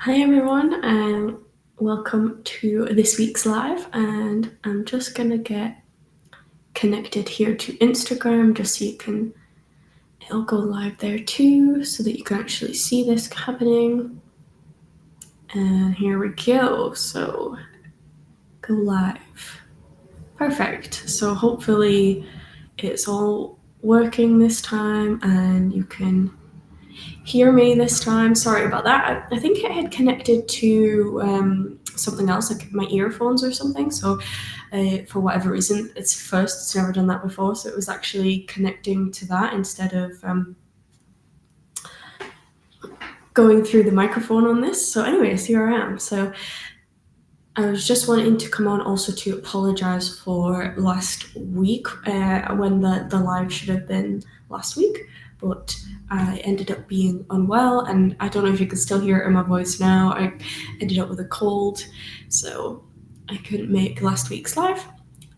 Hi everyone, and welcome to this week's live. And I'm just gonna get connected here to Instagram just so it'll go live there too, so that you can actually see this happening. And here we go. So go live. Perfect. So hopefully it's all working this time and you can hear me this time. Sorry about that. I think it had connected to something else, like my earphones or something. So for whatever reason, it's never done that before. So it was actually connecting to that instead of going through the microphone on this. So anyways, here I am. So I was just wanting to come on also to apologize for last week when the live should have been last week, but I ended up being unwell, and I don't know if you can still hear it in my voice now. I ended up with a cold, so I couldn't make last week's live.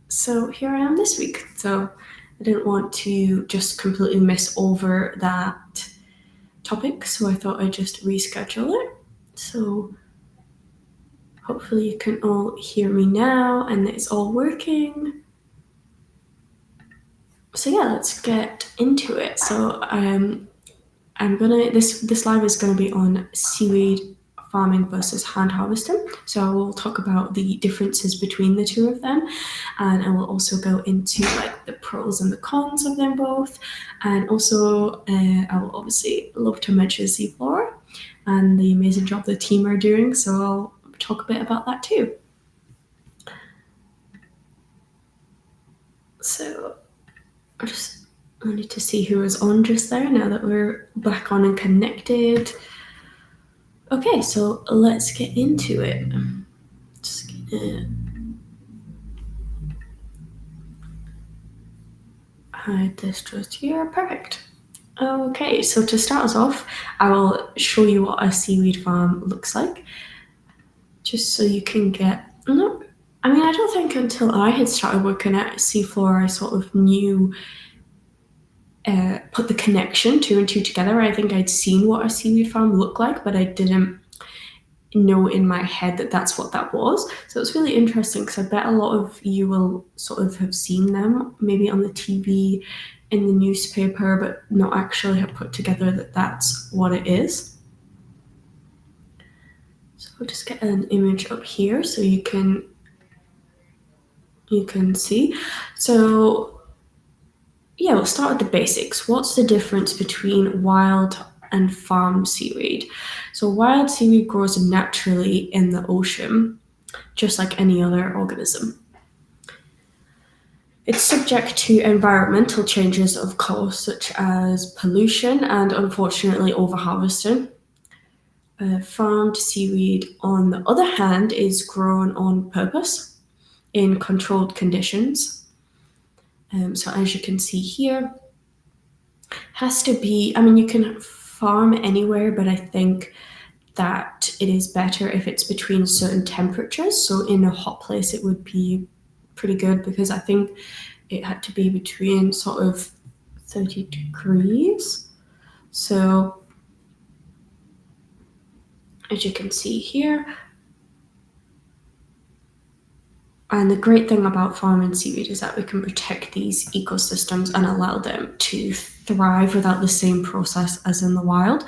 So here I am this week. So I didn't want to just completely miss over that topic, so I thought I'd just reschedule it. So hopefully you can all hear me now and it's all working. So yeah, let's get into it. So this live is gonna be on seaweed farming versus hand harvesting. So I will talk about the differences between the two of them, and I will also go into like the pros and the cons of them both. And also I will obviously love to mention Seaflora and the amazing job the team are doing. So I'll talk a bit about that too. So I need to see who was on just there now that we're back on and connected. Okay, so let's get into it. Just gonna hide this just here. Perfect. Okay, so to start us off, I will show you what a seaweed farm looks like, just so you can get. No, I mean, I don't think until I had started working at Seafloor, I sort of knew, put the connection two and two together. I think I'd seen what a seaweed farm looked like, but I didn't know in my head that that's what that was. So it's really interesting because I bet a lot of you will sort of have seen them maybe on the TV, in the newspaper, but not actually have put together that that's what it is. So I'll just get an image up here so you can see. So yeah, we'll start with the basics. What's the difference between wild and farmed seaweed? So wild seaweed grows naturally in the ocean, just like any other organism. It's subject to environmental changes, of course, such as pollution and unfortunately overharvesting. Farmed seaweed, on the other hand, is grown on purpose in controlled conditions. So as you can see here, has to be, I mean, you can farm anywhere, but I think that it is better if it's between certain temperatures. So in a hot place, it would be pretty good because I think it had to be between sort of 30 degrees. So as you can see here, and the great thing about farming seaweed is that we can protect these ecosystems and allow them to thrive without the same process as in the wild.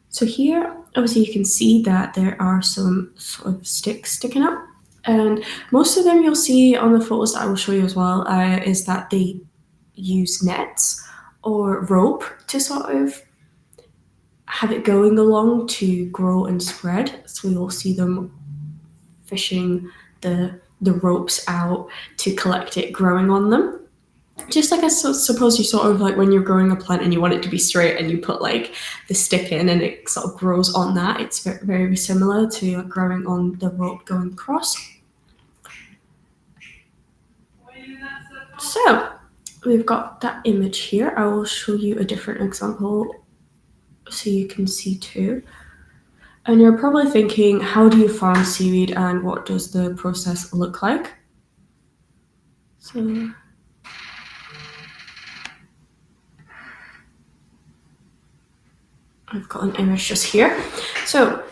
So here, obviously you can see that there are some sort of sticks sticking up. And most of them you'll see on the photos that I will show you as well, is that they use nets or rope to sort of have it going along to grow and spread. So you'll see them fishing the ropes out to collect it growing on them. Just like I suppose you sort of like when you're growing a plant and you want it to be straight and you put like the stick in and it sort of grows on that. It's very, very similar to growing on the rope going across. So we've got that image here. I will show you a different example so you can see too. And you're probably thinking, how do you farm seaweed and what does the process look like? So I've got an image just here. So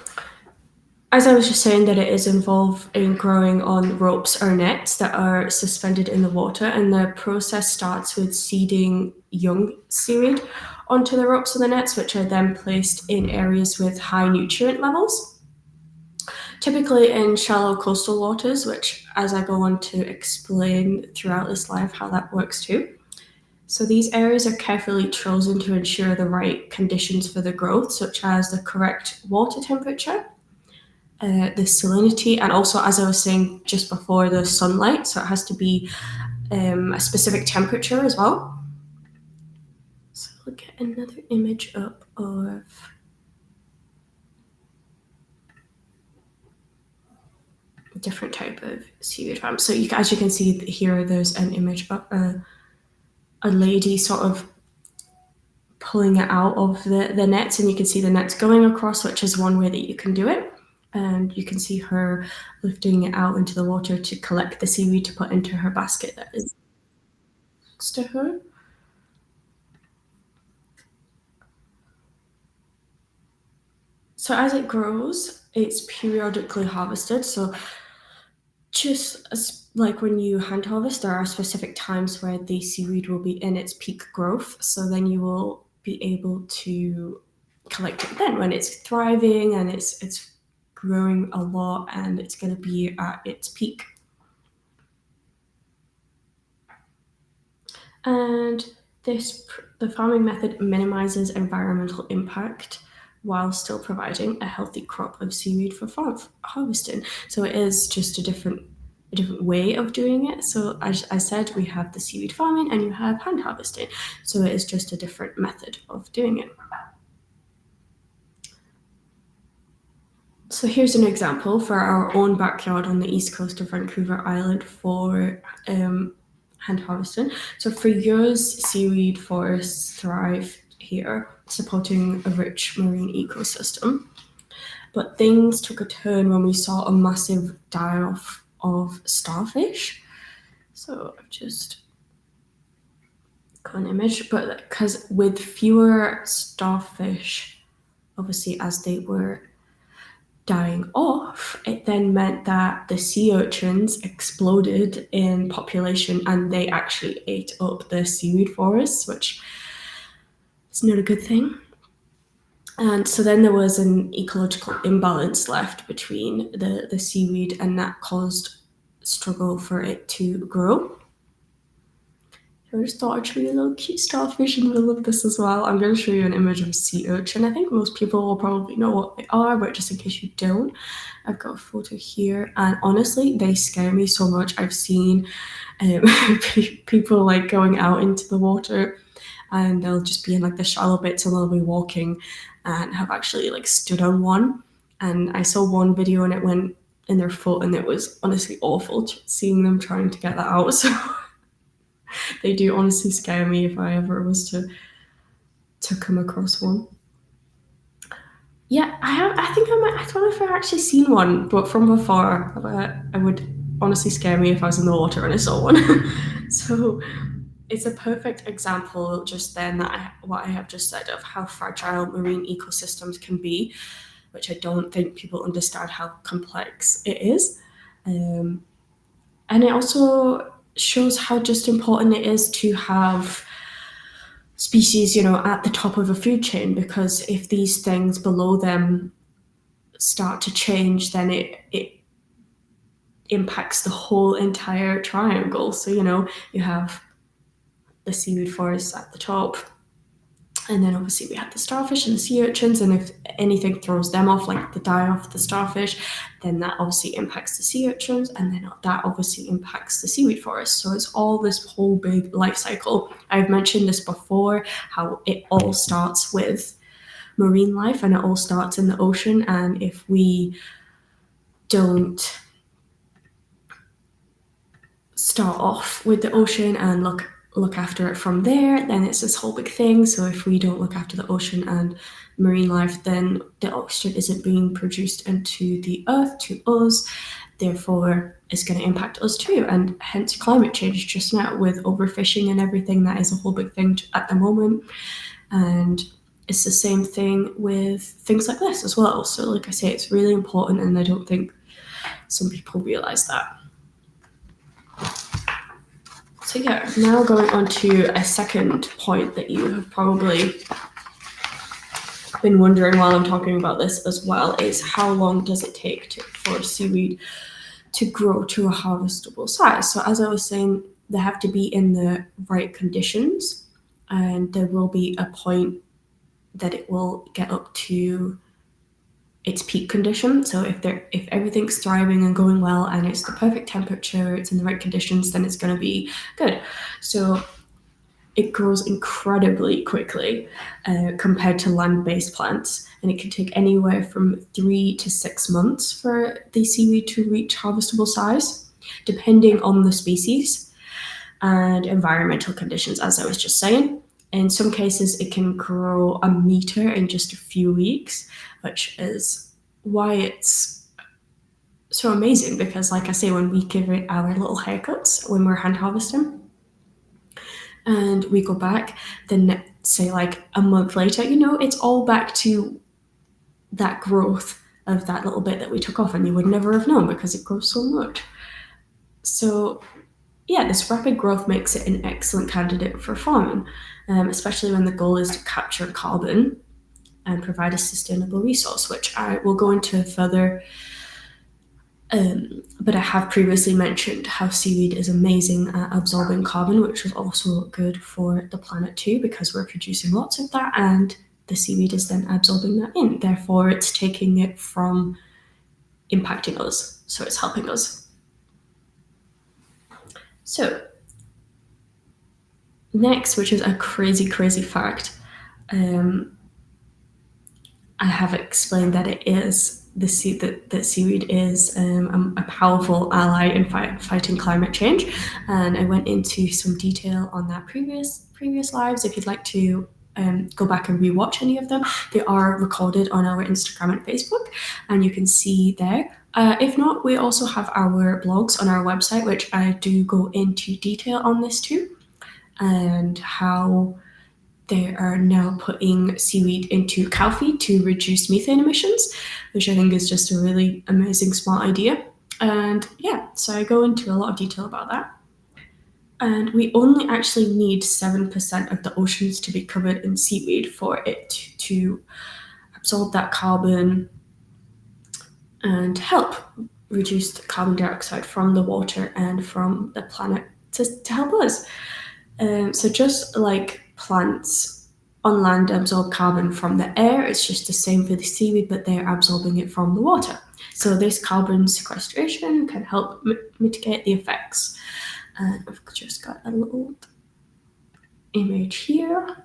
as I was just saying, that it is involved in growing on ropes or nets that are suspended in the water, and the process starts with seeding young seaweed onto the ropes and the nets, which are then placed in areas with high nutrient levels, typically in shallow coastal waters, which, as I go on to explain throughout this live, how that works too. So these areas are carefully chosen to ensure the right conditions for the growth, such as the correct water temperature, the salinity, and also, as I was saying just before, the sunlight. So it has to be a specific temperature as well. So we'll get another image up of a different type of seaweed farm. So as you can see here, there's an image of a lady sort of pulling it out of the nets, and you can see the nets going across, which is one way that you can do it. And you can see her lifting it out into the water to collect the seaweed to put into her basket that is next to her. So as it grows, it's periodically harvested. So just as like when you hand harvest, there are specific times where the seaweed will be in its peak growth. So then you will be able to collect it then when it's thriving and it's growing a lot and it's going to be at its peak. And the farming method minimizes environmental impact while still providing a healthy crop of seaweed for harvesting. So it is just a different way of doing it. So as I said, we have the seaweed farming and you have hand harvesting. So it is just a different method of doing it. So here's an example for our own backyard on the east coast of Vancouver Island for hand harvesting. So for years, seaweed forests thrive here, supporting a rich marine ecosystem. But things took a turn when we saw a massive die-off of starfish. So I've just got an image, but because with fewer starfish, obviously as they were dying off, it then meant that the sea urchins exploded in population and they actually ate up the seaweed forests, which is not a good thing. And so then there was an ecological imbalance left between the seaweed, and that caused struggle for it to grow. I just thought I'd show you a little cute starfish in the middle of this as well. I'm going to show you an image of a sea urchin. I think most people will probably know what they are, but just in case you don't, I've got a photo here. And honestly, they scare me so much. I've seen people like going out into the water and they'll just be in like the shallow bits and they'll be walking and have actually like stood on one. And I saw one video and it went in their foot and it was honestly awful seeing them trying to get that out. So they do honestly scare me if I ever was to come across one. Yeah, I think I might. I don't know if I've actually seen one, but from afar, I would honestly scare me if I was in the water and I saw one. So it's a perfect example just then that what I have just said of how fragile marine ecosystems can be, which I don't think people understand how complex it is. And it also shows how just important it is to have species, at the top of a food chain, because if these things below them start to change, then it impacts the whole entire triangle. So, you have the seaweed forests at the top, and then obviously we have the starfish and the sea urchins, and if anything throws them off, like the die off the starfish, then that obviously impacts the sea urchins, and then that obviously impacts the seaweed forest. So it's all this whole big life cycle. I've mentioned this before, how it all starts with marine life and it all starts in the ocean, and if we don't start off with the ocean and look after it from there, then it's this whole big thing. So if we don't look after the ocean and marine life, then the oxygen isn't being produced into the earth to us, therefore it's going to impact us too, and hence climate change just now with overfishing and everything. That is a whole big thing at the moment. And it's the same thing with things like this as well. So like I say, it's really important, and I don't think some people realize that. So yeah, now going on to a second point that you have probably been wondering while I'm talking about this as well, is how long does it take for seaweed to grow to a harvestable size? So as I was saying, they have to be in the right conditions, and there will be a point that it will get up to its peak condition. So if everything's thriving and going well and it's the perfect temperature, it's in the right conditions, then it's going to be good. So it grows incredibly quickly compared to land-based plants, and it can take anywhere from 3 to 6 months for the seaweed to reach harvestable size, depending on the species and environmental conditions, as I was just saying. In some cases, it can grow a meter in just a few weeks, which is why it's so amazing, because like I say, when we give it our little haircuts when we're hand harvesting and we go back, then say like a month later, it's all back to that growth of that little bit that we took off, and you would never have known because it grows so much. So yeah, this rapid growth makes it an excellent candidate for farming, especially when the goal is to capture carbon and provide a sustainable resource, which I will go into further. But I have previously mentioned how seaweed is amazing at absorbing carbon, which is also good for the planet too, because we're producing lots of that, and the seaweed is then absorbing that in. Therefore, it's taking it from impacting us, so it's helping us. So next, which is a crazy, crazy fact, I have explained that it is that seaweed is a powerful ally in fighting climate change, and I went into some detail on that previous lives. If you'd like to go back and rewatch any of them, they are recorded on our Instagram and Facebook, and you can see there. If not, we also have our blogs on our website, which I do go into detail on this too, and how they are now putting seaweed into cow feed to reduce methane emissions, which I think is just a really amazing, smart idea. And yeah, so I go into a lot of detail about that. And we only actually need 7% of the oceans to be covered in seaweed for it to absorb that carbon and help reduce the carbon dioxide from the water and from the planet to help us. So just like plants on land absorb carbon from the air, it's just the same for the seaweed, but they're absorbing it from the water. So this carbon sequestration can help mitigate the effects. And I've just got a little image here,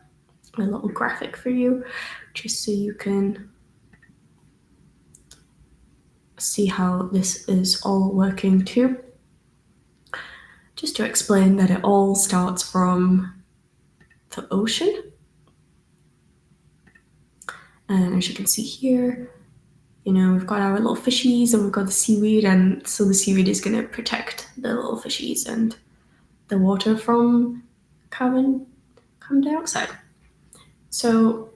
a little graphic for you, just so you can see how this is all working too. Just to explain that it all starts from the ocean. And as you can see here, we've got our little fishies and we've got the seaweed, and so the seaweed is going to protect the little fishies and the water from carbon dioxide. So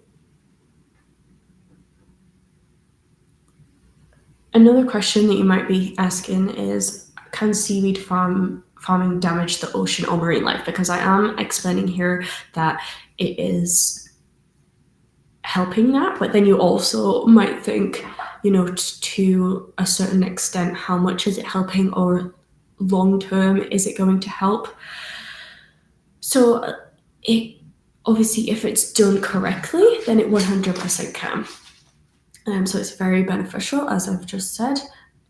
another question that you might be asking is, can seaweed farming damage the ocean or marine life? Because I am explaining here that it is helping that, but then you also might think, to a certain extent, how much is it helping, or long term is it going to help? So it obviously, if it's done correctly, then it 100% can. So it's very beneficial, as I've just said,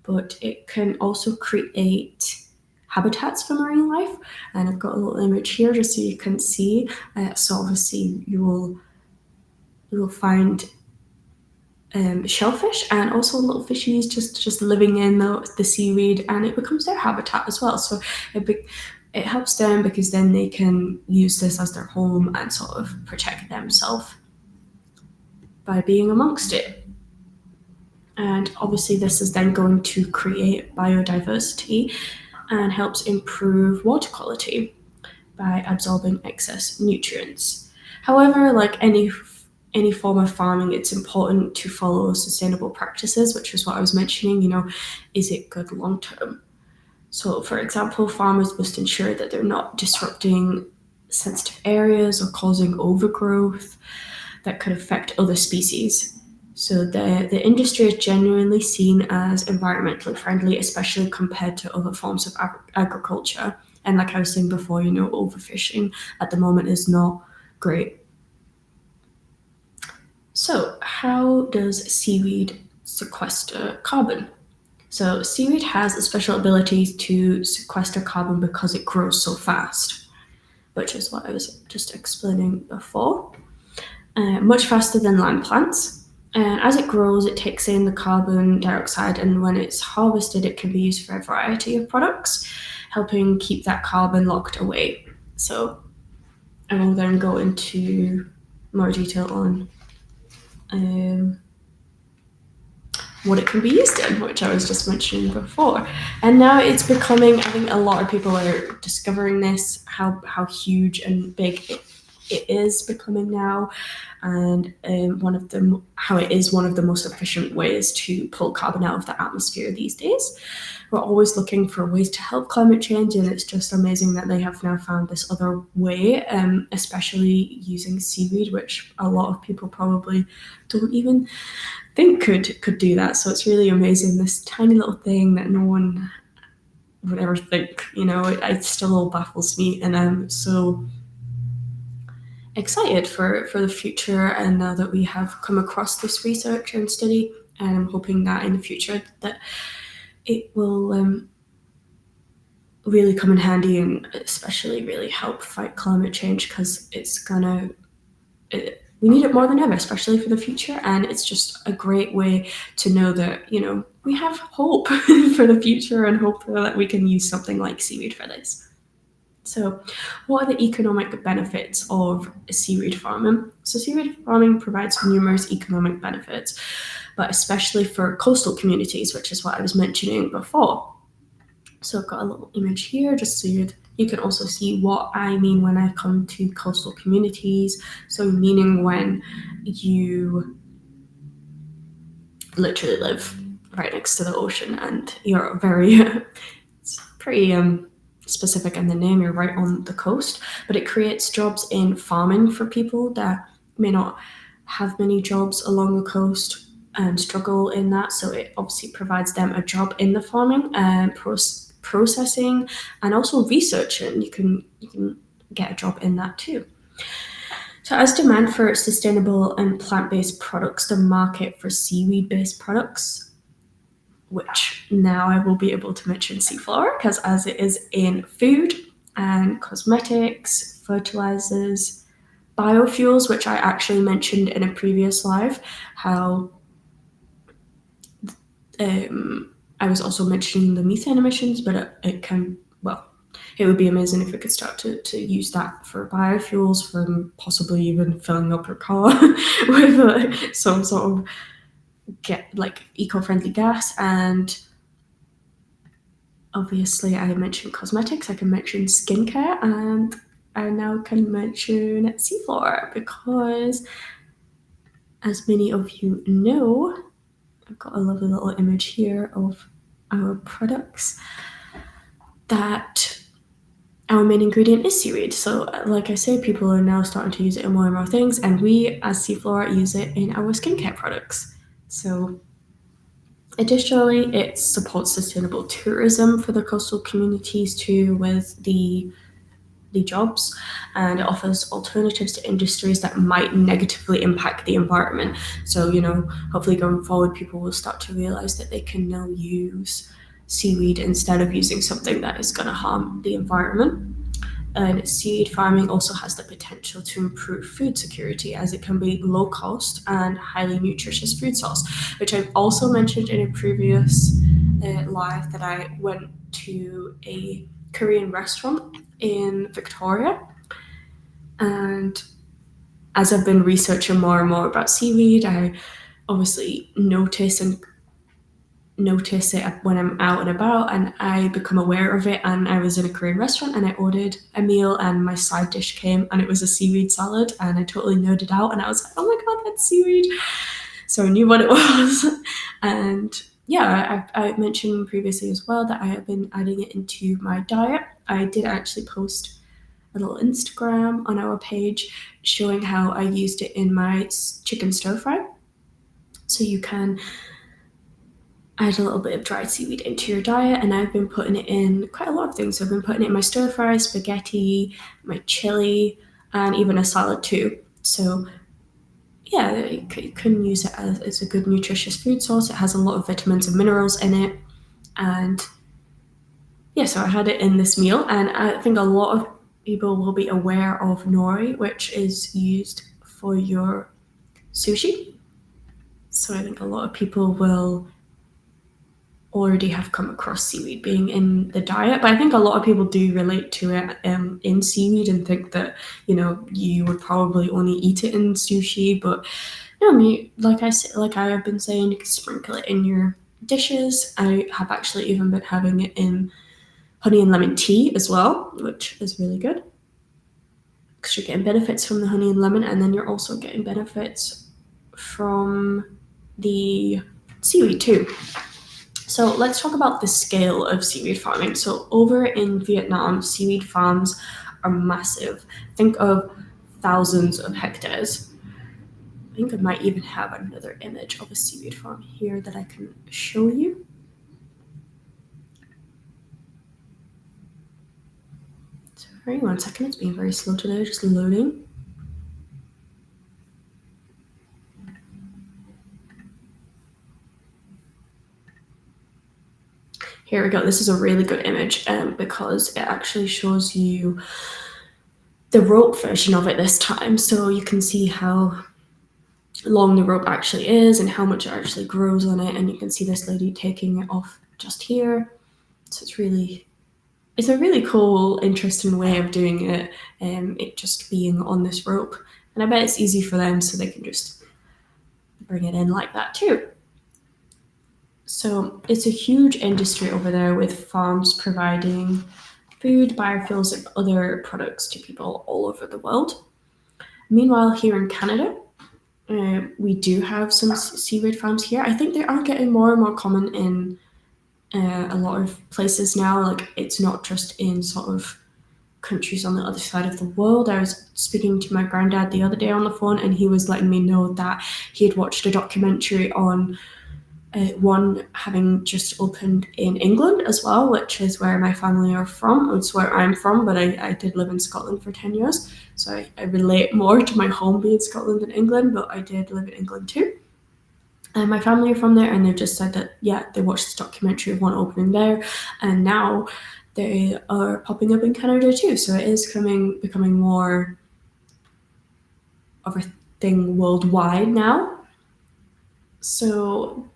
but it can also create habitats for marine life, and I've got a little image here just so you can see. So obviously you will find shellfish and also little fishies just living in the seaweed, and it becomes their habitat as well. So it helps them, because then they can use this as their home and sort of protect themselves by being amongst it. And obviously this is then going to create biodiversity and helps improve water quality by absorbing excess nutrients. However, like any any form of farming, it's important to follow sustainable practices, which is what I was mentioning. Is it good long term? So, for example, farmers must ensure that they're not disrupting sensitive areas or causing overgrowth that could affect other species. So the industry is genuinely seen as environmentally friendly, especially compared to other forms of agriculture. And like I was saying before, overfishing at the moment is not great. So how does seaweed sequester carbon? So seaweed has a special ability to sequester carbon because it grows so fast, which is what I was just explaining before. Much faster than land plants. And as it grows, it takes in the carbon dioxide, and when it's harvested, it can be used for a variety of products, helping keep that carbon locked away. So I will then go into more detail on what it can be used in, which I was just mentioning before. And now it's becoming, I think a lot of people are discovering this, how huge and big it is becoming now, and how it is one of the most efficient ways to pull carbon out of the atmosphere these days. We're always looking for ways to help climate change, and it's just amazing that they have now found this other way, especially using seaweed, which a lot of people probably don't even think could do that. So it's really amazing, this tiny little thing that no one would ever think. It still all baffles me, and I'm so excited for the future, and now that we have come across this research and study, and I'm hoping that in the future that it will really come in handy, and especially really help fight climate change, because we need it more than ever, especially for the future. And it's just a great way to know that we have hope for the future, and hope that we can use something like seaweed for this. So what are the economic benefits of seaweed farming? So seaweed farming provides numerous economic benefits, but especially for coastal communities, which is what I was mentioning before. So I've got a little image here just so you can also see what I mean when I come to coastal communities. So meaning when you literally live right next to the ocean and you're it's pretty specific in the name, you're right on the coast, but it creates jobs in farming for people that may not have many jobs along the coast and struggle in that. So it obviously provides them a job in the farming and processing, and also researching. You can get a job in that too. So as demand for sustainable and plant-based products, the market for seaweed-based products, which now I will be able to mention seaflower, because as it is in food and cosmetics, fertilizers, biofuels, which I actually mentioned in a previous live, how I was also mentioning the methane emissions, but it would be amazing if we could start to use that for biofuels, for possibly even filling up your car with some sort of eco-friendly gas. And obviously I mentioned cosmetics, I can mention skincare, and I now can mention seafloor, because as many of you know, I've got a lovely little image here of our products, that our main ingredient is seaweed. So like I say, people are now starting to use it in more and more things, and we as Seaflora use it in our skincare products. So additionally, it supports sustainable tourism for the coastal communities too, with the jobs, and it offers alternatives to industries that might negatively impact the environment. So hopefully going forward, people will start to realize that they can now use seaweed instead of using something that is going to harm the environment. And seaweed farming also has the potential to improve food security, as it can be low cost and highly nutritious food source, which I've also mentioned in a previous live, that I went to a Korean restaurant in Victoria. And as I've been researching more and more about seaweed, I obviously notice and notice it when I'm out and about, and I become aware of it. And I was in a Korean restaurant and I ordered a meal and my side dish came and it was a seaweed salad, and I totally nerded out and I was like, oh my god, that's seaweed. So I knew what it was. And yeah, I mentioned previously as well that I have been adding it into my diet. I did actually post a little Instagram on our page showing how I used it in my chicken stir fry. So you can add a little bit of dried seaweed into your diet, and I've been putting it in quite a lot of things. So I've been putting it in my stir fry, spaghetti, my chili, and even a salad too. So yeah, you can use it as a good nutritious food source. It has a lot of vitamins and minerals in it. And yeah, so I had it in this meal, and I think a lot of people will be aware of nori, which is used for your sushi. So I think a lot of people will already have come across seaweed being in the diet, but I think a lot of people do relate to it in seaweed and think that, you know, you would probably only eat it in sushi. But no, like I have been saying, you can sprinkle it in your dishes. I have actually even been having it in honey and lemon tea as well, which is really good because you're getting benefits from the honey and lemon, and then you're also getting benefits from the seaweed too. So let's talk about the scale of seaweed farming. So over in Vietnam, seaweed farms are massive. Think of thousands of hectares. I think I might even have another image of a seaweed farm here that I can show you. Sorry, 1 second, it's being very slow today, just loading. Here we go. This is a really good image because it actually shows you the rope version of it this time. So you can see how long the rope actually is and how much it actually grows on it. And you can see this lady taking it off just here. So it's a really cool, interesting way of doing it. It just being on this rope. And I bet it's easy for them, so they can just bring it in like that too. So it's a huge industry over there with farms providing food, biofuels, and other products to people all over the world. Meanwhile, here in Canada, we do have some seaweed farms here. I think they are getting more and more common in a lot of places now. Like, it's not just in sort of countries on the other side of the world. I was speaking to my granddad the other day on the phone, and he was letting me know that he had watched a documentary on one having just opened in England as well, which is where my family are from. It's where I'm from, but I did live in Scotland for 10 years. So I relate more to my home being Scotland than England, but I did live in England too. And my family are from there, and they've just said that, yeah, they watched this documentary of one opening there, and now they are popping up in Canada too. So it is becoming more of a thing worldwide now. So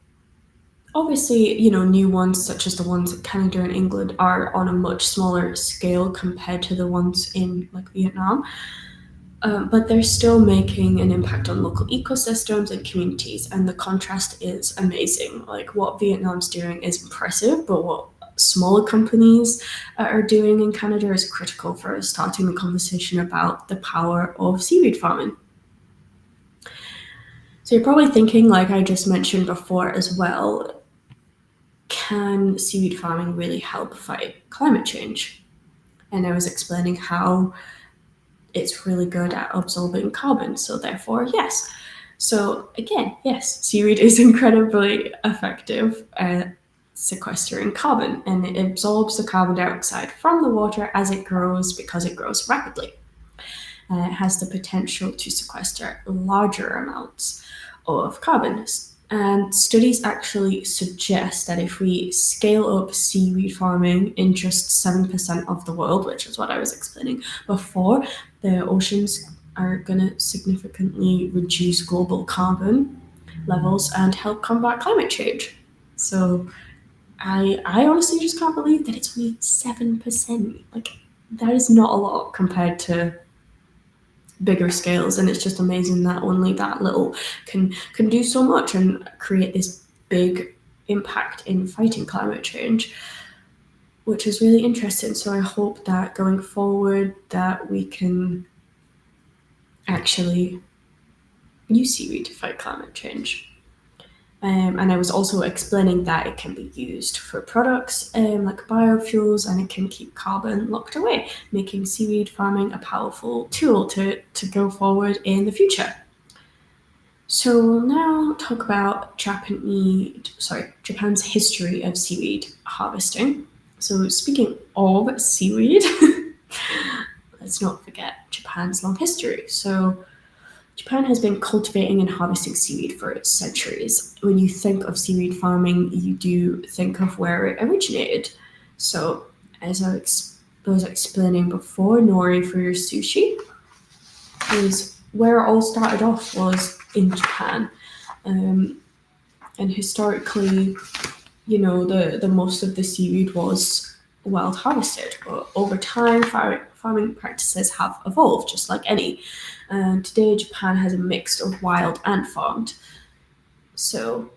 obviously, you know, new ones such as the ones in Canada and England are on a much smaller scale compared to the ones in like Vietnam. But they're still making an impact on local ecosystems and communities, and the contrast is amazing. Like, what Vietnam's doing is impressive, but what smaller companies are doing in Canada is critical for starting the conversation about the power of seaweed farming. So you're probably thinking, like I just mentioned before as well, can seaweed farming really help fight climate change? And I was explaining how it's really good at absorbing carbon, so therefore, yes. So again, yes, seaweed is incredibly effective at sequestering carbon, and it absorbs the carbon dioxide from the water as it grows because it grows rapidly. And it has the potential to sequester larger amounts of carbon. And studies actually suggest that if we scale up seaweed farming in just 7% of the world, which is what I was explaining before, the oceans are going to significantly reduce global carbon levels and help combat climate change. So I honestly just can't believe that it's only 7%. Like, that is not a lot compared to bigger scales, and it's just amazing that only that little can do so much and create this big impact in fighting climate change, which is really interesting. So I hope that going forward that we can actually use seaweed to fight climate change. And I was also explaining that it can be used for products like biofuels, and it can keep carbon locked away, making seaweed farming a powerful tool to go forward in the future. So we'll now talk about Japan's history of seaweed harvesting. So speaking of seaweed, let's not forget Japan's long history. So Japan has been cultivating and harvesting seaweed for centuries. When you think of seaweed farming, you do think of where it originated. So, as I was explaining before, nori for your sushi is where it all started off, was in Japan. And historically, the most of the seaweed was wild harvested, but over time, farming practices have evolved, just like any. And today, Japan has a mix of wild and farmed. So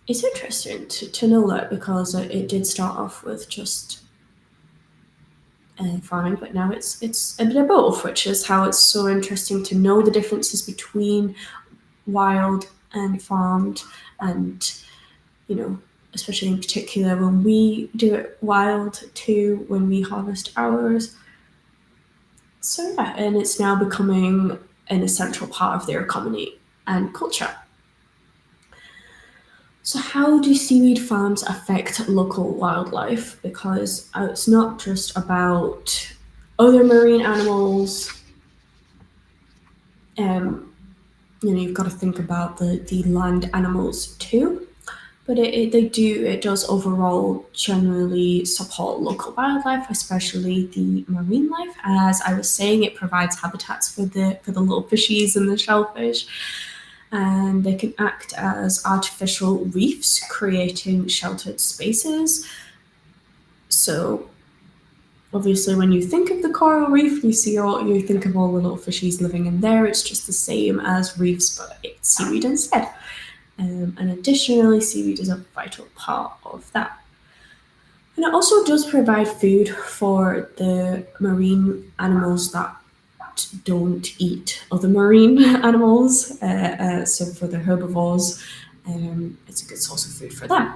it's interesting to know that, because it did start off with just farming, but now it's a bit of both, which is how it's so interesting to know the differences between wild and farmed, and especially in particular when we do it wild too, when we harvest ours. So yeah, and it's now becoming an essential part of their economy and culture. So how do seaweed farms affect local wildlife? Because it's not just about other marine animals. You've got to think about the land animals too. But it does overall generally support local wildlife, especially the marine life. As I was saying, it provides habitats for the little fishies and the shellfish, and they can act as artificial reefs, creating sheltered spaces. So obviously, when you think of the coral reef, you think of all the little fishies living in there. It's just the same as reefs, but it's seaweed instead. And additionally, seaweed is a vital part of that. And it also does provide food for the marine animals that don't eat other marine animals. So for the herbivores, it's a good source of food for them.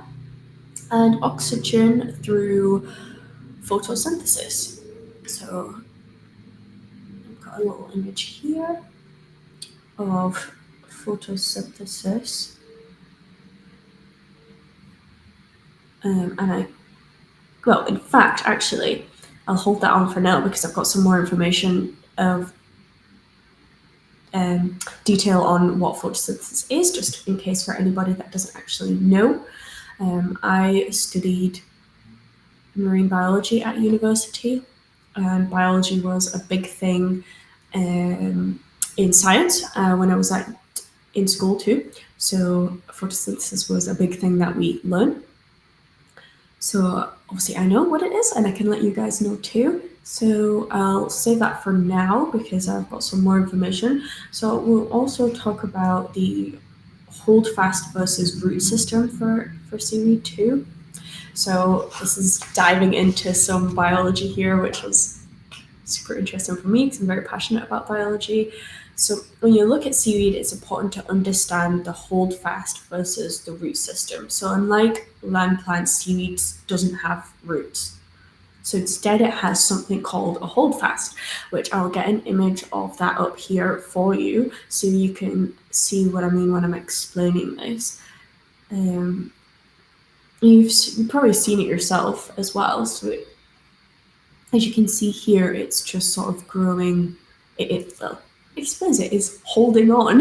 And oxygen through photosynthesis. So I've got a little image here of photosynthesis. In fact, actually, I'll hold that on for now because I've got some more information of detail on what photosynthesis is, just in case for anybody that doesn't actually know. I studied marine biology at university, and biology was a big thing in science when I was in school too. So photosynthesis was a big thing that we learned. So obviously I know what it is, and I can let you guys know too. So I'll save that for now because I've got some more information. So we'll also talk about the holdfast versus root system for seaweed too. So this is diving into some biology here, which was super interesting for me because I'm very passionate about biology. So when you look at seaweed, it's important to understand the holdfast versus the root system. So unlike land plants, seaweed doesn't have roots. So instead it has something called a holdfast, which I'll get an image of that up here for you so you can see what I mean when I'm explaining this. You've probably seen it yourself as well. So as you can see here, it's just sort of growing. I suppose it is holding on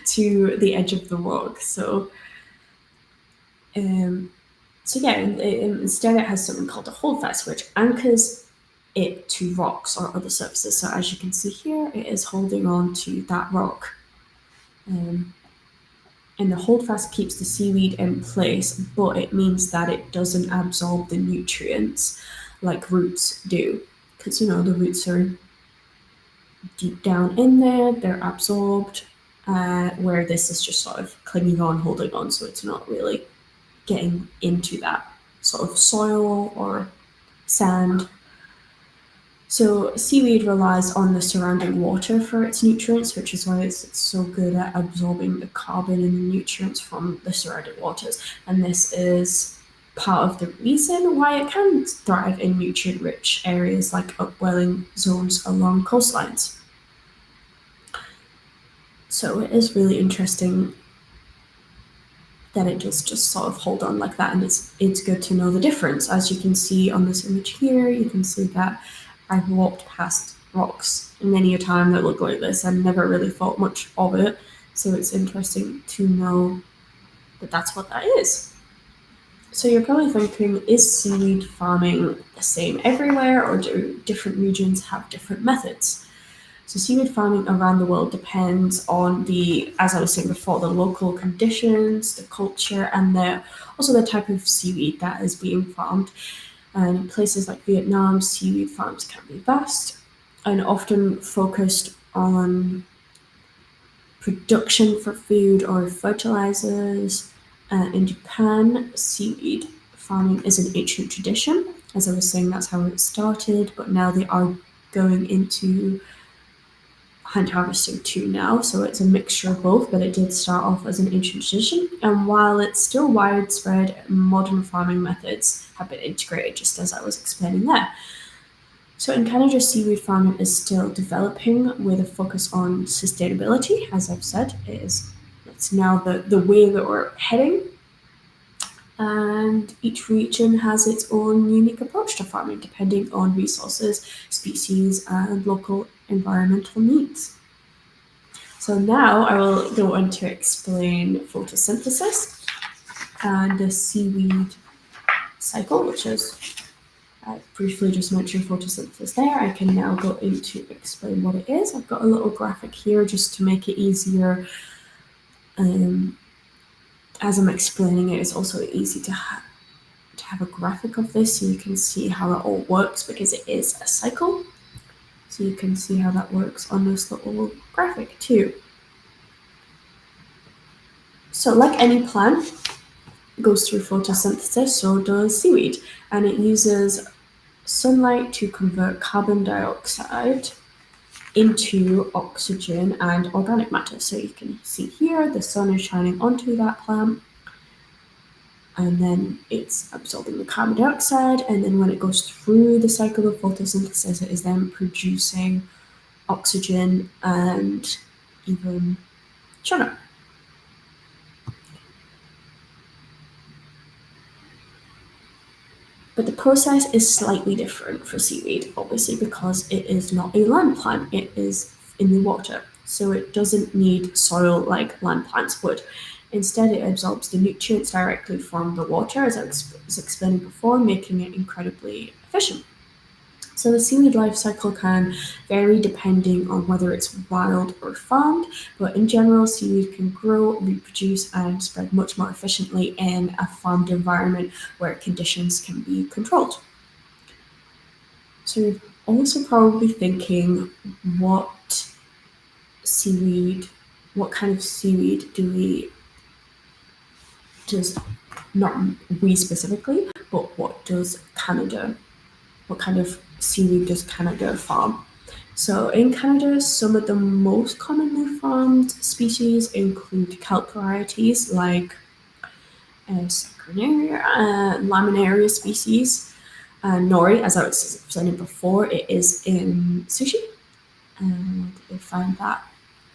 to the edge of the rock. So instead it has something called a holdfast, which anchors it to rocks or other surfaces. So as you can see here, it is holding on to that rock. And the holdfast keeps the seaweed in place, but it means that it doesn't absorb the nutrients like roots do. Because, the roots are deep down in there, they're absorbed, where this is just sort of clinging on, holding on, so it's not really getting into that sort of soil or sand. So seaweed relies on the surrounding water for its nutrients, which is why it's so good at absorbing the carbon and the nutrients from the surrounding waters. And this is part of the reason why it can thrive in nutrient-rich areas like upwelling zones along coastlines. So it is really interesting that it just sort of hold on like that, and it's good to know the difference. As you can see on this image here, you can see that I've walked past rocks many a time that look like this and never really thought much of it. So it's interesting to know that that's what that is. So you're probably thinking, is seaweed farming the same everywhere, or do different regions have different methods? So seaweed farming around the world depends on the, as I was saying before, the local conditions, the culture, and also the type of seaweed that is being farmed. And in places like Vietnam, seaweed farms can be vast and often focused on production for food or fertilizers. In Japan, seaweed farming is an ancient tradition. As I was saying, that's how it started, but now they are going into hand harvesting too now, so it's a mixture of both, but it did start off as an ancient tradition. And while it's still widespread, modern farming methods have been integrated, just as I was explaining there. So in Canada, seaweed farming is still developing with a focus on sustainability. As I've said, it's now the way that we're heading. And each region has its own unique approach to farming, depending on resources, species, and local environmental needs. So now I will go on to explain photosynthesis and the seaweed cycle, which is, I briefly just mentioned photosynthesis there. I can now go into explain what it is. I've got a little graphic here just to make it easier. As I'm explaining it, it's also easy to have a graphic of this so you can see how it all works, because it is a cycle. So you can see how that works on this little graphic too. So like any plant goes through photosynthesis, so does seaweed, and it uses sunlight to convert carbon dioxide into oxygen and organic matter. So you can see here the sun is shining onto that plant, and then it's absorbing the carbon dioxide, and then when it goes through the cycle of photosynthesis, it is then producing oxygen and even sugar. But the process is slightly different for seaweed, obviously, because it is not a land plant, it is in the water. So it doesn't need soil like land plants would. Instead, it absorbs the nutrients directly from the water, as I was explaining before, making it incredibly efficient. So the seaweed life cycle can vary depending on whether it's wild or farmed, but in general, seaweed can grow, reproduce, and spread much more efficiently in a farmed environment where conditions can be controlled. So you're also probably thinking, what kind of seaweed does not we specifically, but what kind of seaweed does Canada farm? So in Canada, some of the most commonly farmed species include kelp varieties like Saccharinaria, Laminaria species, nori, as I was explaining before, it is in sushi, and they find that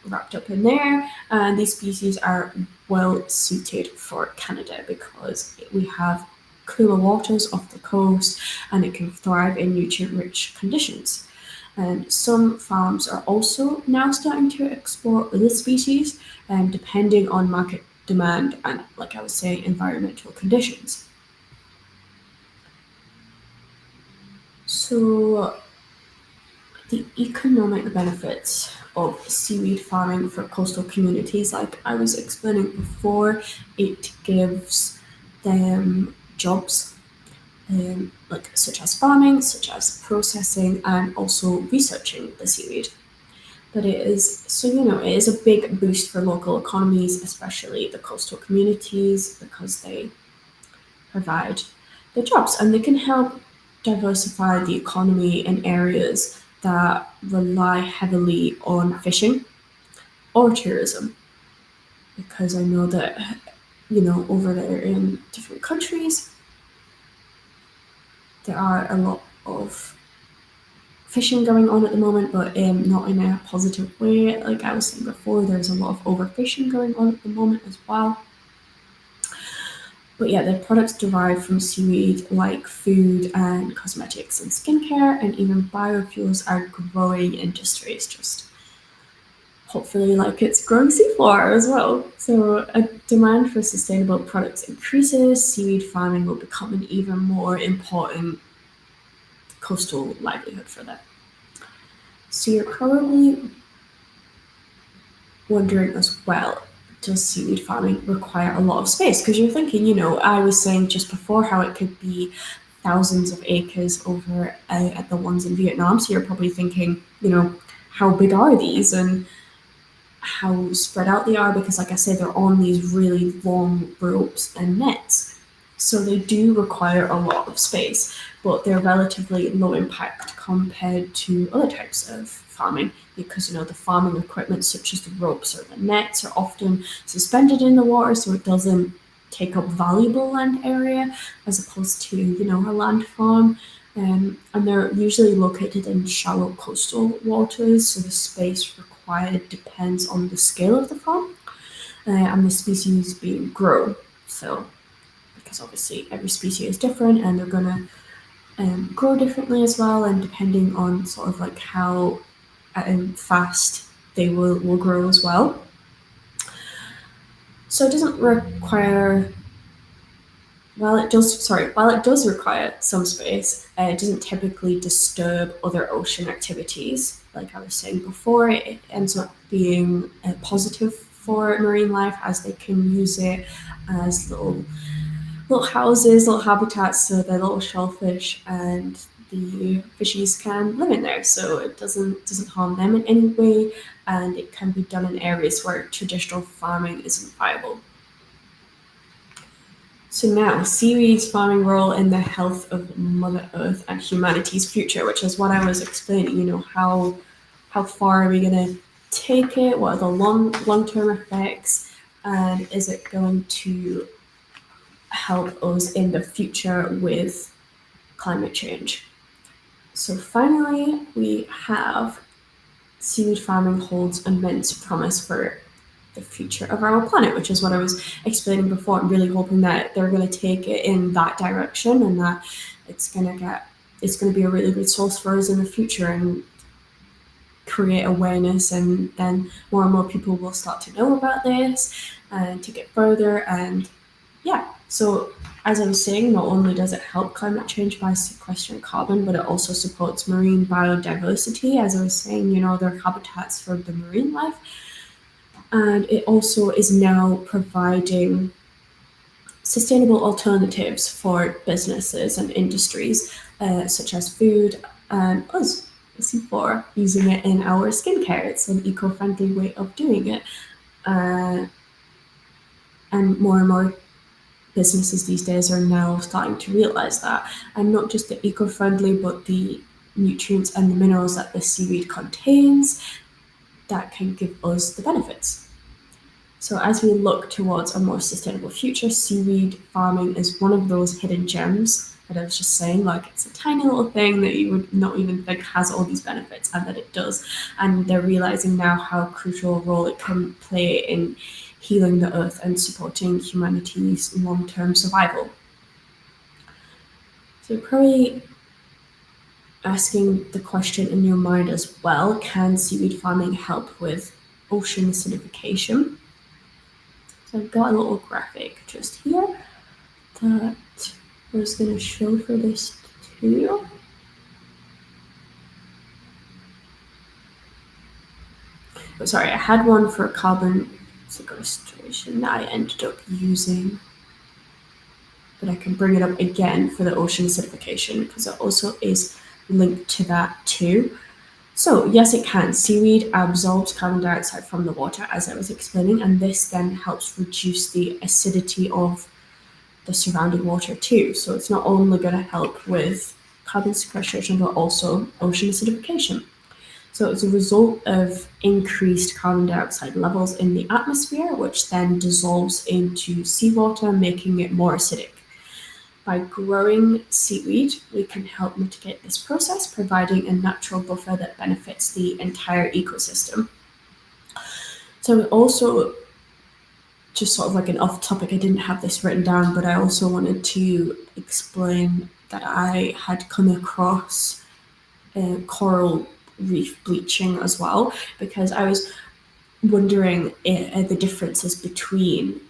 wrapped up in there. And these species are well suited for Canada because we have cooler waters off the coast and it can thrive in nutrient-rich conditions. And some farms are also now starting to explore other species, depending on market demand and, like I was saying, environmental conditions. So the economic benefits of seaweed farming for coastal communities, like I was explaining before, it gives them jobs, such as farming, such as processing, and also researching the seaweed. But it is a big boost for local economies, especially the coastal communities, because they provide the jobs, and they can help diversify the economy in areas that rely heavily on fishing or tourism. Because I know that, over there in different countries, there are a lot of fishing going on at the moment, but not in a positive way. Like I was saying before, there's a lot of overfishing going on at the moment as well. But yeah, the products derived from seaweed, like food and cosmetics and skincare, and even biofuels, are growing industries. Just hopefully, like it's growing seafloor as well. So, a demand for sustainable products increases. Seaweed farming will become an even more important coastal livelihood for them. So, you're probably wondering as well, does seaweed farming require a lot of space? Because you're thinking, I was saying just before how it could be thousands of acres over at the ones in Vietnam. So you're probably thinking, how big are these and how spread out they are? Because, like I said, they're on these really long ropes and nets. So they do require a lot of space, but they're relatively low impact compared to other types of farming because the farming equipment such as the ropes or the nets are often suspended in the water, so it doesn't take up valuable land area as opposed to a land farm. And they're usually located in shallow coastal waters, so the space required depends on the scale of the farm and the species being grown. So because obviously every species is different and they're going to grow differently as well, and depending on sort of like how fast they will grow as well. So it doesn't require, while it does require some space, it doesn't typically disturb other ocean activities. Like I was saying before, it ends up being positive for marine life as they can use it as little houses, little habitats, so the little shellfish and the fishies can live in there. So it doesn't harm them in any way, and it can be done in areas where traditional farming isn't viable. So now, seaweed's farming role in the health of Mother Earth and humanity's future, which is what I was explaining. How far are we going to take it? What are the long term effects? And is it going to help us in the future with climate change? So finally, we have seaweed farming holds immense promise for the future of our planet, which is what I was explaining before. I'm really hoping that they're going to take it in that direction and that it's going to be a really good source for us in the future and create awareness, and then more and more people will start to know about this and to get further. And yeah, so as I was saying, not only does it help climate change by sequestering carbon, but it also supports marine biodiversity. As I was saying, they're habitats for the marine life. And it also is now providing sustainable alternatives for businesses and industries, such as food and us, for using it in our skincare. It's an eco-friendly way of doing it. And more businesses these days are now starting to realize that. And not just the eco-friendly, but the nutrients and the minerals that the seaweed contains that can give us the benefits. So as we look towards a more sustainable future, seaweed farming is one of those hidden gems that I was just saying, like it's a tiny little thing that you would not even think has all these benefits, and that it does. And they're realizing now how crucial a role it can play in healing the earth and supporting humanity's long-term survival. So probably asking the question in your mind as well, can seaweed farming help with ocean acidification? So I've got a little graphic just here that I was going to show for this too. Oh, sorry, I had one for carbon sequestration that I ended up using, but I can bring it up again for the ocean acidification because it also is linked to that too. So yes, it can. Seaweed absorbs carbon dioxide from the water, as I was explaining, and this then helps reduce the acidity of the surrounding water too. So it's not only going to help with carbon sequestration, but also ocean acidification. So it's a result of increased carbon dioxide levels in the atmosphere, which then dissolves into seawater, making it more acidic. By growing seaweed, we can help mitigate this process, providing a natural buffer that benefits the entire ecosystem. So also, just sort of like an off topic, I didn't have this written down, but I also wanted to explain that I had come across coral reef bleaching as well, because I was wondering the differences between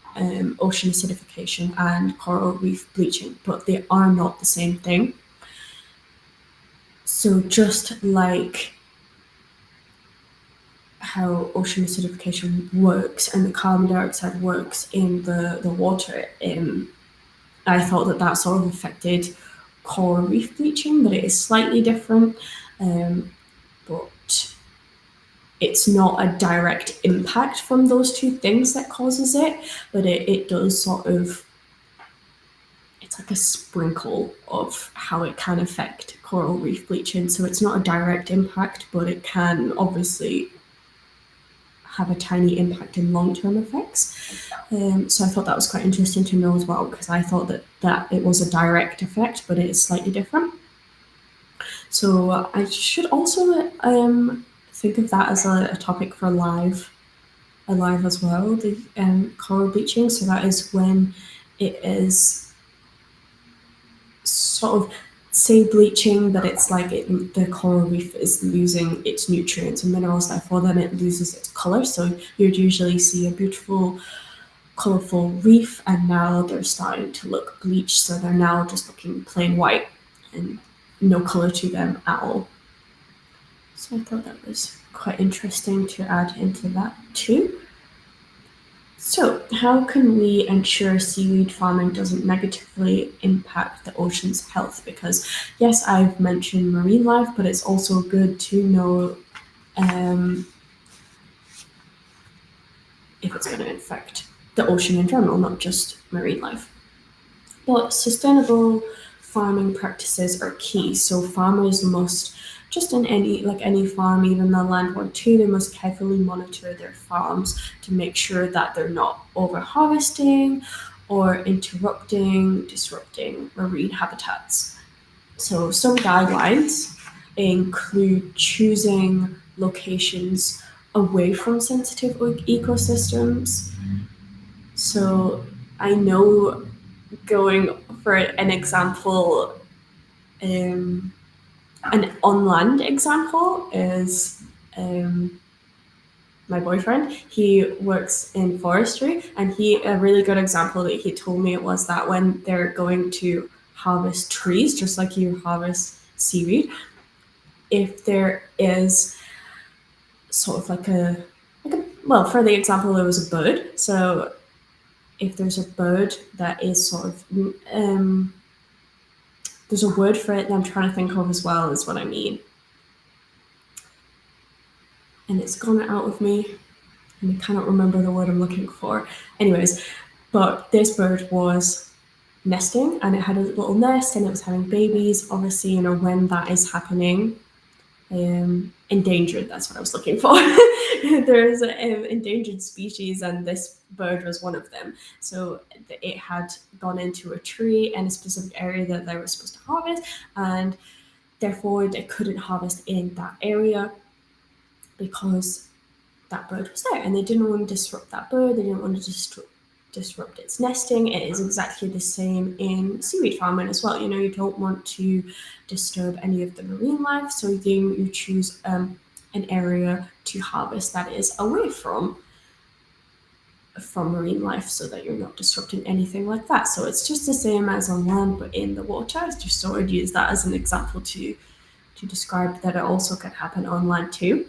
ocean acidification and coral reef bleaching, but they are not the same thing. So just like how ocean acidification works and the carbon dioxide works in the water, I thought that sort of affected coral reef bleaching, but it is slightly different. But it's not a direct impact from those two things that causes it, but it does sort of, it's like a sprinkle of how it can affect coral reef bleaching. So it's not a direct impact, but it can obviously have a tiny impact in long-term effects. So I thought that was quite interesting to know as well, because I thought that it was a direct effect, but it is slightly different. So I should also think of that as a topic for live as well, the coral bleaching. So that is when it is sort of, say, bleaching, but it's like the coral reef is losing its nutrients and minerals, therefore then it loses its color. So you'd usually see a beautiful colorful reef, and now they're starting to look bleached, so they're now just looking plain white and no color to them at all. So I thought that was quite interesting to add into that too. So, how can we ensure seaweed farming doesn't negatively impact the ocean's health? Because, yes, I've mentioned marine life, but it's also good to know if it's going to affect the ocean in general, not just marine life. But sustainable farming practices are key. So, farmers must, just in any farm, even the landlord too, they must carefully monitor their farms to make sure that they're not over harvesting or disrupting marine habitats. So some guidelines include choosing locations away from sensitive ecosystems. So I know, going for an example, an on-land example is my boyfriend. He works in forestry, and a really good example that he told me was that when they're going to harvest trees, just like you harvest seaweed, if there is sort of like a well, for the example, there was a bird. So if there's a bird that is sort of there's a word for it that I'm trying to think of as well, is what I mean. And it's gone out of me, and I cannot remember the word I'm looking for. Anyways, but this bird was nesting, and it had a little nest, and it was having babies. Obviously, when that is happening, endangered, that's what I was looking for. There's endangered species, and this bird was one of them. So it had gone into a tree in a specific area that they were supposed to harvest, and therefore they couldn't harvest in that area because that bird was there, and they didn't want to disrupt that bird. They didn't want to disrupt its nesting. It is exactly the same in seaweed farming as well. You don't want to disturb any of the marine life, so then you choose an area to harvest that is away from marine life, so that you're not disrupting anything like that. So it's just the same as on land, but in the water. I just thought I'd use that as an example to describe that it also can happen on land too.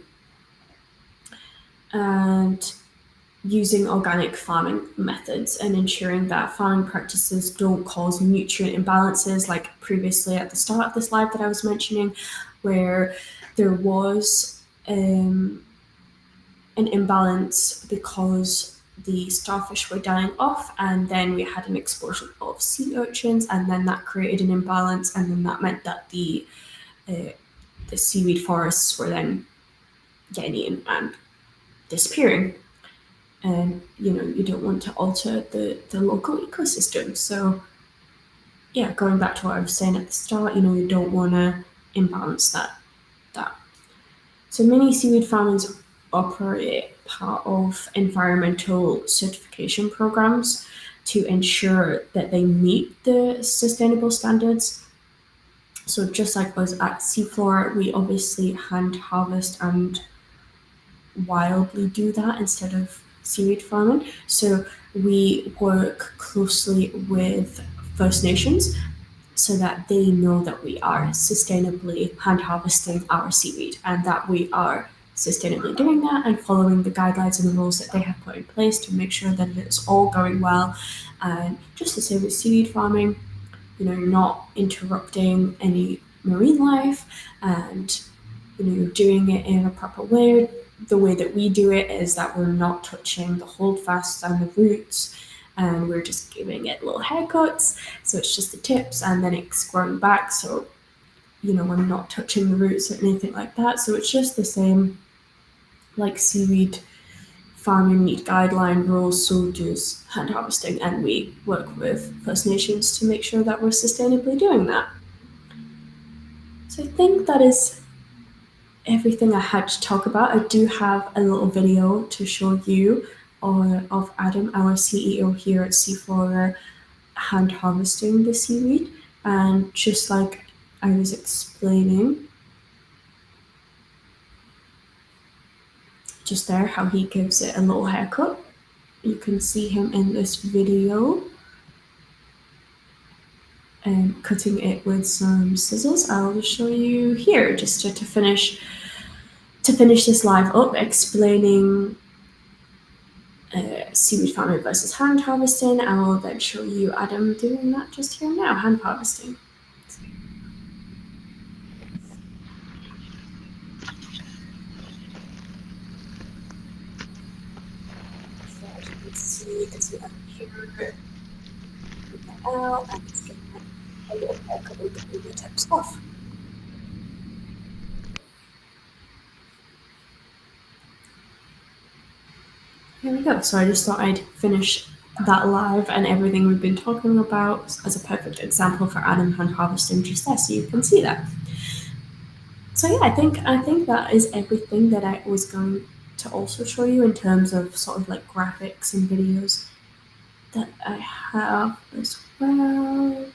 And using organic farming methods and ensuring that farming practices don't cause nutrient imbalances, like previously at the start of the slide that I was mentioning, where there was an imbalance because the starfish were dying off, and then we had an explosion of sea urchins, and then that created an imbalance, and then that meant that the seaweed forests were then getting eaten and disappearing. And you don't want to alter the local ecosystem. So yeah, going back to what I was saying at the start, you don't want to imbalance that. So many seaweed farmers operate part of environmental certification programs to ensure that they meet the sustainable standards. So just like us at Seafloor, we obviously hand harvest and wildly do that instead of seaweed farming. So we work closely with First Nations so that they know that we are sustainably hand harvesting our seaweed and that we are sustainably doing that and following the guidelines and the rules that they have put in place to make sure that it's all going well. And just the same with seaweed farming, you're not interrupting any marine life, and you're doing it in a proper way. The way that we do it is that we're not touching the holdfasts and the roots, and we're just giving it little haircuts. So it's just the tips, and then it's growing back. So we're not touching the roots or anything like that. So it's just the same like seaweed farming meat guideline rules, so does hand harvesting, and we work with First Nations to make sure that we're sustainably doing that. So I think that is everything I had to talk about. I do have a little video to show you of Adam, our CEO here at Seafloor, hand harvesting the seaweed. And just like I was explaining just there, how he gives it a little haircut. You can see him in this video and cutting it with some scissors. I'll show you here just to finish this live up, explaining seaweed farming versus hand harvesting. I will then show you Adam doing that just here now, hand harvesting. You can see Adam here. Put that out and just get a little haircut and cut the tips off. Here we go. So I just thought I'd finish that live and everything we've been talking about as a perfect example for Adam hand harvesting just there, so you can see that. So yeah, I think that is everything that I was going to also show you in terms of sort of like graphics and videos that I have as well.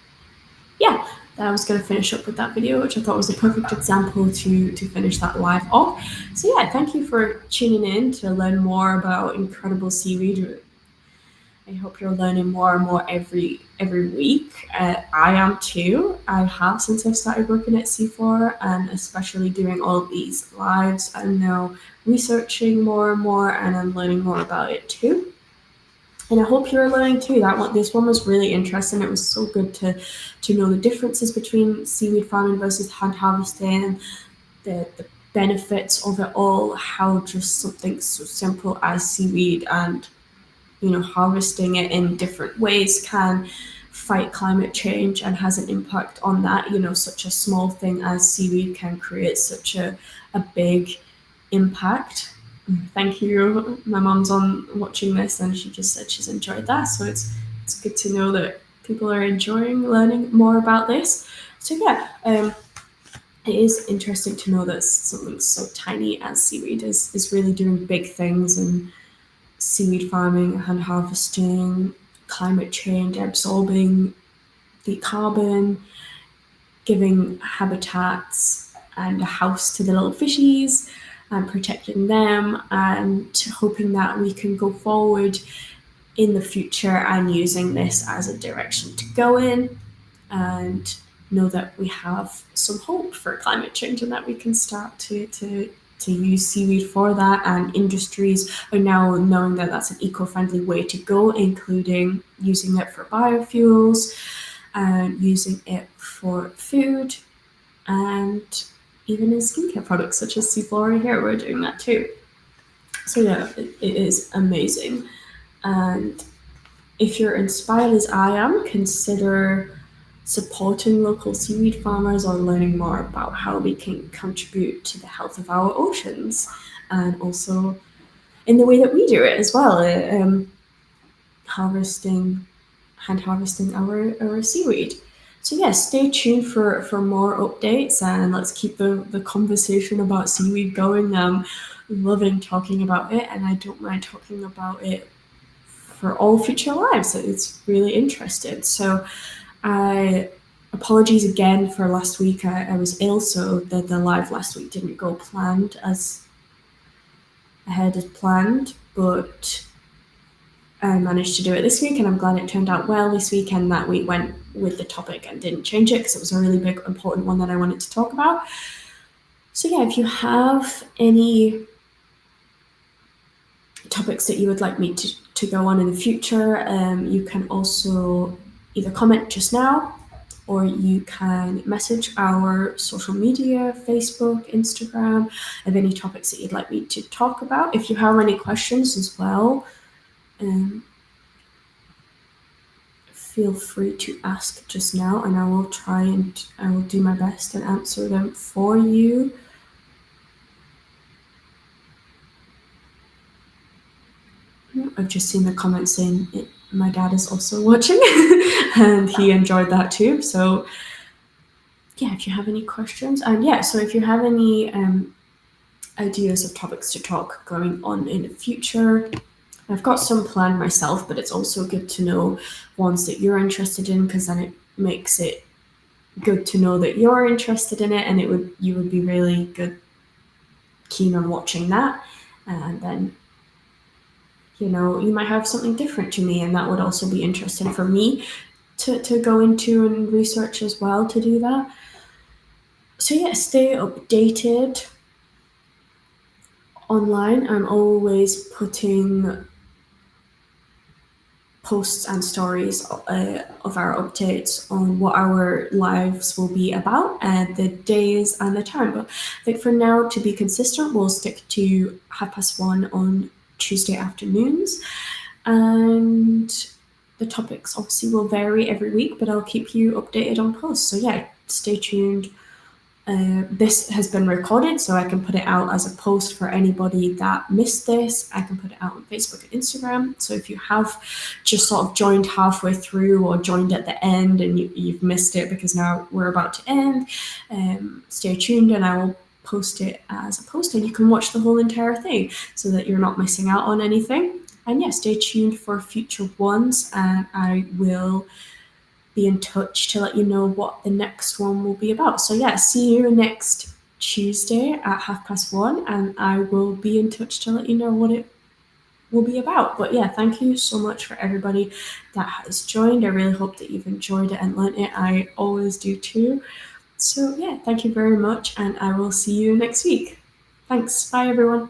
Yeah, I was going to finish up with that video, which I thought was a perfect example to finish that live off. So yeah, thank you for tuning in to learn more about incredible seaweed. I hope you're learning more and more every week. I am too. I have since I've started working at Seafour, and especially doing all of these lives. I'm now researching more and more, and I'm learning more about it too. And I hope you're learning too. This one was really interesting. It was so good to know the differences between seaweed farming versus hand harvesting, and the benefits of it all. How just something so simple as seaweed and harvesting it in different ways can fight climate change and has an impact on that. Such a small thing as seaweed can create such a big impact. Thank you. My mom's on watching this and she just said she's enjoyed that. So it's good to know that people are enjoying learning more about this. So yeah, it is interesting to know that something so tiny as seaweed is really doing big things, and seaweed farming, hand harvesting, climate change, absorbing the carbon, giving habitats and a house to the little fishies and protecting them, and hoping that we can go forward in the future and using this as a direction to go in, and know that we have some hope for climate change and that we can start to use seaweed for that. And industries are now knowing that that's an eco-friendly way to go, including using it for biofuels and using it for food, and even in skincare products such as Seaweed here, we're doing that too. So yeah, it is amazing. And if you're inspired as I am, consider supporting local seaweed farmers or learning more about how we can contribute to the health of our oceans, and also in the way that we do it as well, harvesting, hand harvesting our seaweed. So yeah, stay tuned for more updates, and let's keep the conversation about seaweed going. Loving talking about it, and I don't mind talking about it for all future lives. It's really interesting. So I apologies again for last week. I was ill, so the live last week didn't go planned as ahead as planned, but I managed to do it this week, and I'm glad it turned out well this week. And that we went with the topic and didn't change it because it was a really big, important one that I wanted to talk about. So yeah, if you have any topics that you would like me to go on in the future, you can also either comment just now, or you can message our social media, Facebook, Instagram, of any topics that you'd like me to talk about. If you have any questions as well, feel free to ask just now, and I will do my best and answer them for you. I've just seen the comment saying my dad is also watching and he enjoyed that too. So yeah, if you have any questions, and yeah, so if you have any ideas of topics to talk going on in the future, I've got some planned myself, but it's also good to know ones that you're interested in, because then it makes it good to know that you're interested in it, and you would be really keen on watching that, and then you might have something different to me, and that would also be interesting for me to go into and research as well to do that. So yeah, stay updated online. I'm always putting posts and stories of our updates on what our lives will be about, and the days and the time. But I think for now, to be consistent, we'll stick to 1:30 on Tuesday afternoons. And the topics obviously will vary every week, but I'll keep you updated on posts. So yeah, stay tuned. This has been recorded, so I can put it out as a post for anybody that missed this. I can put it out on Facebook and Instagram. So if you have just sort of joined halfway through or joined at the end and you've missed it because now we're about to end, stay tuned, and I will post it as a post, and you can watch the whole entire thing so that you're not missing out on anything. And yeah, stay tuned for future ones, and I will be in touch to let you know what the next one will be about. So yeah, see you next Tuesday at 1:30, and I will be in touch to let you know what it will be about. But yeah, thank you so much for everybody that has joined. I really hope that you've enjoyed it and learnt it. I always do too. So yeah, thank you very much, and I will see you next week. Thanks. Bye everyone.